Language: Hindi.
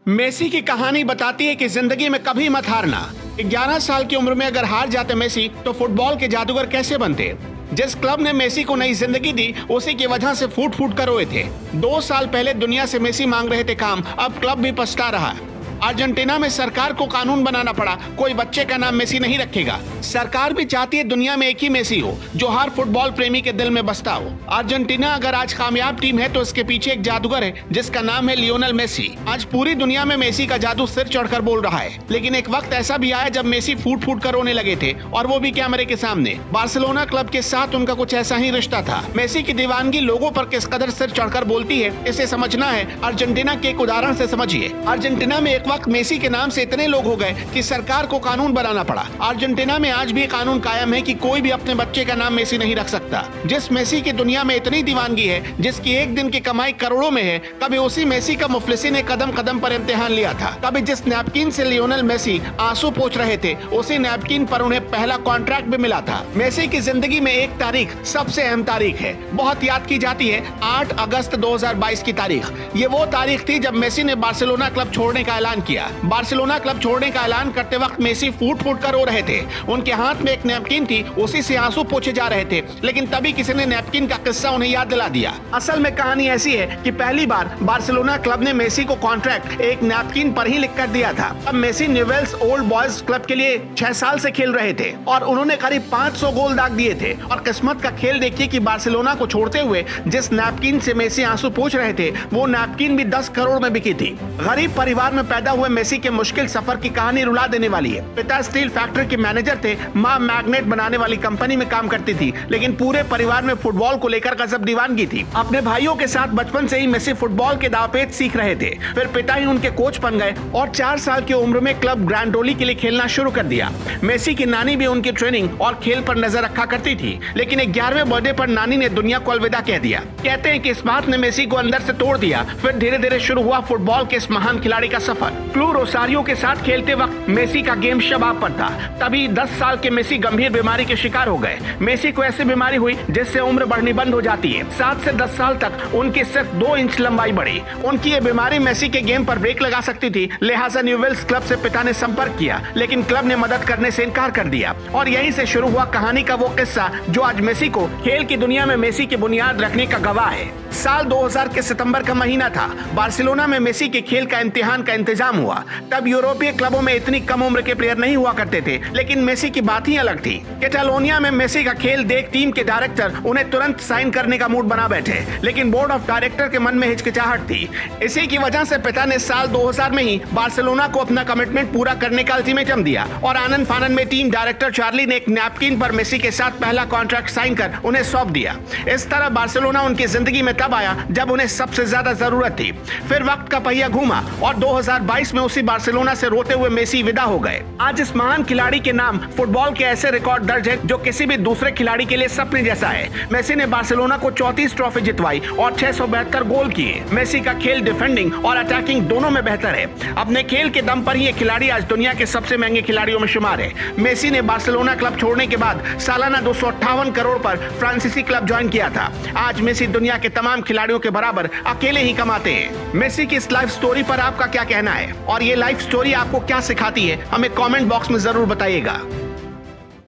मेसी की कहानी बताती है कि जिंदगी में कभी मत हारना। 11 साल की उम्र में अगर हार जाते मेसी तो फुटबॉल के जादूगर कैसे बनते। जिस क्लब ने मेसी को नई जिंदगी दी उसी की वजह से फूट फूट कर रोए थे। 2 साल पहले दुनिया से मेसी मांग रहे थे काम, अब क्लब भी पछता रहा। अर्जेंटीना में सरकार को कानून बनाना पड़ा, कोई बच्चे का नाम मेसी नहीं रखेगा। सरकार भी चाहती है दुनिया में एक ही मेसी हो जो हर फुटबॉल प्रेमी के दिल में बसता हो। अर्जेंटीना अगर आज कामयाब टीम है तो इसके पीछे एक जादूगर है जिसका नाम है लियोनेल मेसी। आज पूरी दुनिया में मेसी का जादू सिर चढ़कर बोल रहा है। लेकिन एक वक्त ऐसा भी आया जब मेसी फूट फूट कर रोने लगे थे, और वो भी कैमरे के सामने। बार्सिलोना क्लब के साथ उनका कुछ ऐसा ही रिश्ता था। मेसी की दीवानगी लोगों पर किस कदर सिर चढ़कर बोलती है, इसे समझना है अर्जेंटीना के एक उदाहरण से समझिए। अर्जेंटीना में एक वक्त मेसी के नाम से इतने लोग हो गए कि सरकार को कानून बनाना पड़ा। अर्जेंटीना में आज भी कानून कायम है कि कोई भी अपने बच्चे का नाम मेसी नहीं रख सकता। जिस मेसी की दुनिया में इतनी दीवानगी है, जिसकी एक दिन की कमाई करोड़ों में है, कभी उसी मेसी का मुफलिसी ने कदम कदम पर इम्तिहान लिया था। कभी जिस नैपकिन से लियोनेल मेसी आंसू पोंछ रहे थे, उसी नैपकिन पर उन्हें पहला कॉन्ट्रैक्ट भी मिला था। मेसी की जिंदगी में एक तारीख सबसे अहम तारीख है, बहुत याद की जाती है, 8 अगस्त 2022 की तारीख। ये वो तारीख थी जब मेसी ने बार्सिलोना क्लब छोड़ने का ऐलान किया। बार्सिलोना क्लब छोड़ने का ऐलान करते वक्त मेसी फूट फूट कर रो रहे थे। उनके हाथ में एक नैपकिन थी, उसी से आंसू पोंछे जा रहे थे। लेकिन तभी किसी ने नैपकिन का किस्सा उन्हें याद दिला दिया। असल में कहानी ऐसी है कि पहली बार बार्सिलोना क्लब ने मेसी को कॉन्ट्रैक्ट एक नैपकिन पर ही लिख कर दिया था। अब Messi Newell's Old Boys club के लिए 6 साल से खेल रहे थे और उन्होंने करीब 500 गोल दाग दिए थे। और किस्मत का खेल देखिए कि बार्सिलोना को छोड़ते हुए जिस नैपकिन से मेसी आंसू पोंछ रहे थे, वो नैपकिन भी 10 करोड़ में बिकी थी। गरीब परिवार में पैदा हुए मेसी के मुश्किल सफर की कहानी रुला देने वाली है। पिता स्टील फैक्ट्री के मैनेजर थे, मां मैग्नेट बनाने वाली कंपनी में काम करती थी, लेकिन पूरे परिवार में फुटबॉल को लेकर गजब दीवानगी थी। अपने भाइयों के साथ बचपन से ही मेसी फुटबॉल के दांवपेच सीख रहे थे। फिर पिता ही उनके कोच बन गए और 4 साल की उम्र में क्लब ग्रैंडोली के लिए खेलना शुरू कर दिया। मेसी की नानी भी उनकी ट्रेनिंग और खेल पर नजर रखा करती थी, लेकिन 11वें बर्थडे पर नानी ने दुनिया को अलविदा कह दिया। कहते हैं कि इस बात ने मेसी को अंदर से तोड़ दिया। फिर धीरे धीरे शुरू हुआ फुटबॉल के इस महान खिलाड़ी का सफर। क्लू रोसारियो के साथ खेलते वक्त मेसी का गेम शबाब पर था। तभी 10 साल के मेसी गंभीर बीमारी के शिकार हो गए। मेसी को ऐसी बीमारी हुई जिससे उम्र बढ़नी बंद हो जाती है। 7 से 10 साल तक उनकी सिर्फ 2 इंच लंबाई बढ़ी। उनकी ये बीमारी मेसी के गेम पर ब्रेक लगा सकती थी, लिहाजा न्यूवेल्स क्लब से पिता ने संपर्क किया, लेकिन क्लब ने मदद करने से इनकार कर दिया। और यहीं से शुरू हुआ कहानी का वो किस्सा जो आज मेसी को खेल की दुनिया में मेसी की बुनियाद रखने का गवाह है। साल 2000 के सितंबर का महीना था। बार्सिलोना में मेसी के खेल का इम्तिहान का इंतजाम हुआ। तब यूरोपीय क्लबों में इतनी कम उम्र के प्लेयर नहीं हुआ करते थे, लेकिन मेसी की बात ही अलग थी। कैटालोनिया में मेसी का खेल देख टीम के डायरेक्टर उन्हें तुरंत साइन करने का मूड बना बैठे, लेकिन बोर्ड ऑफ डायरेक्टर के मन में हिचकिचाहट थी। इसी की वजह से पिता ने साल 2000 में ही बार्सिलोना को अपना कमिटमेंट पूरा करने का अल्टीमेटम दिया और आनंद फानन में टीम डायरेक्टर चार्ली ने एक नैपकिन पर मेसी के साथ पहला कॉन्ट्रैक्ट साइन कर उन्हें सौंप दिया। इस तरह बार्सिलोना उनकी जिंदगी में तब आया जब उन्हें सबसे ज्यादा जरूरत थी। फिर वक्त का पहिया घूमा और 2022 में उसी बार्सिलोना से रोते हुए मेसी विदा हो गए। आज इस महान खिलाड़ी के नाम फुटबॉल के ऐसे रिकॉर्ड दर्ज है जो किसी भी दूसरे खिलाड़ी के लिए सपने जैसा है। मेसी ने बार्सिलोना को 34 ट्रॉफी जितवाई और 672 गोल किए। मेसी का खेल डिफेंडिंग और अटैकिंग दोनों में बेहतर है। अपने खेल के दम पर ही ये खिलाड़ी आज दुनिया के सबसे महंगे खिलाड़ियों में शुमार है। मेसी ने बार्सिलोना क्लब छोड़ने के बाद सालाना 258 करोड़ पर फ्रांसीसी क्लब ज्वाइन किया था। आज मेसी दुनिया के तमाम खिलाड़ियों के बराबर अकेले ही कमाते हैं। मेसी की इस लाइफ स्टोरी पर आपका क्या कहना है और ये लाइफ स्टोरी आपको क्या सिखाती है, हमें कमेंट बॉक्स में जरूर बताइएगा।